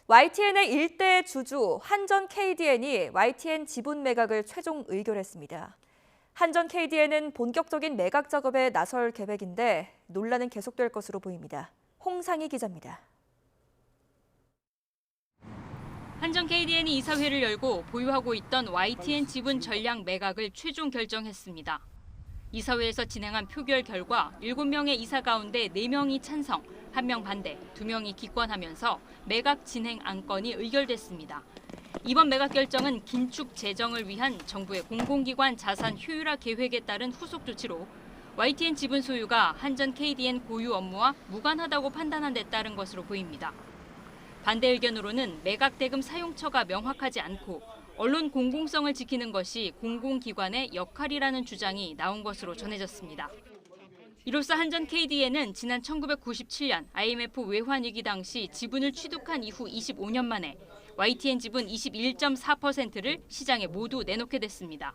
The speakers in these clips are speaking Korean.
YTN의 일대 주주 한전 KDN이 YTN 지분 매각을 최종 의결했습니다. 한전 KDN은 본격적인 매각 작업에 나설 계획인데 논란은 계속될 것으로 보입니다. 홍상희 기자입니다. 한전 KDN이 이사회를 열고 보유하고 있던 YTN 지분 전량 매각을 최종 결정했습니다. 이사회에서 진행한 표결 결과 7명의 이사 가운데 4명이 찬성, 1명 반대, 2명이 기권하면서 매각 진행 안건이 의결됐습니다. 이번 매각 결정은 긴축 재정을 위한 정부의 공공기관 자산 효율화 계획에 따른 후속 조치로 YTN 지분 소유가 한전 KDN 고유 업무와 무관하다고 판단한 데 따른 것으로 보입니다. 반대 의견으로는 매각 대금 사용처가 명확하지 않고 언론 공공성을 지키는 것이 공공기관의 역할이라는 주장이 나온 것으로 전해졌습니다. 이로써 한전 KDN은 지난 1997년 IMF 외환위기 당시 지분을 취득한 이후 25년 만에 YTN 지분 21.4%를 시장에 모두 내놓게 됐습니다.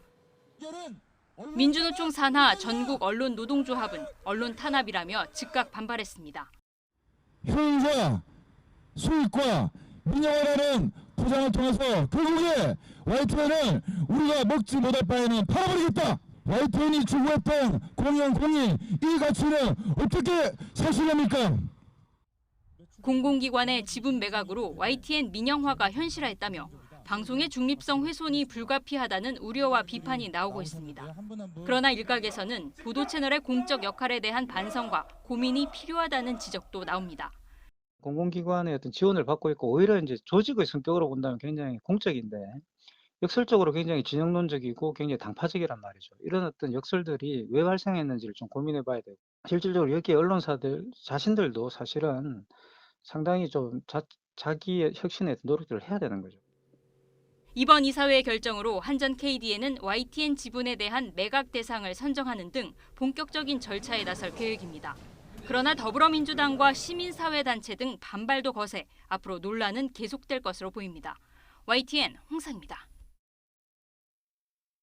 민주노총 산하 전국 언론 노동조합은 언론 탄압이라며 즉각 반발했습니다. 효율과 수익과 민영화라는 포장을 통해서 결국에 YTN을 우리가 먹지 못할 바에는 팔아버리겠다. YTN이 추구했던 공영, 공익, 이 가치는 어떻게 사실합니까? 공공기관의 지분 매각으로 YTN 민영화가 현실화했다며 방송의 중립성 훼손이 불가피하다는 우려와 비판이 나오고 있습니다. 그러나 일각에서는 보도 채널의 공적 역할에 대한 반성과 고민이 필요하다는 지적도 나옵니다. 공공기관의 어떤 지원을 받고 있고 오히려 이제 조직의 성격으로 본다면 굉장히 공적인데 역설적으로 굉장히 진영론적이고 굉장히 당파적이란 말이죠. 이런 어떤 역설들이 왜 발생했는지를 좀 고민해 봐야 되고 실질적으로 여기 언론사들 자신들도 사실은 상당히 좀 자기의 혁신의 노력들을 해야 되는 거죠. 이번 이사회의 결정으로 한전 KDN은 YTN 지분에 대한 매각 대상을 선정하는 등 본격적인 절차에 나설 계획입니다. 그러나 더불어민주당과 시민사회단체 등 반발도 거세 앞으로 논란은 계속될 것으로 보입니다. YTN 홍상입니다.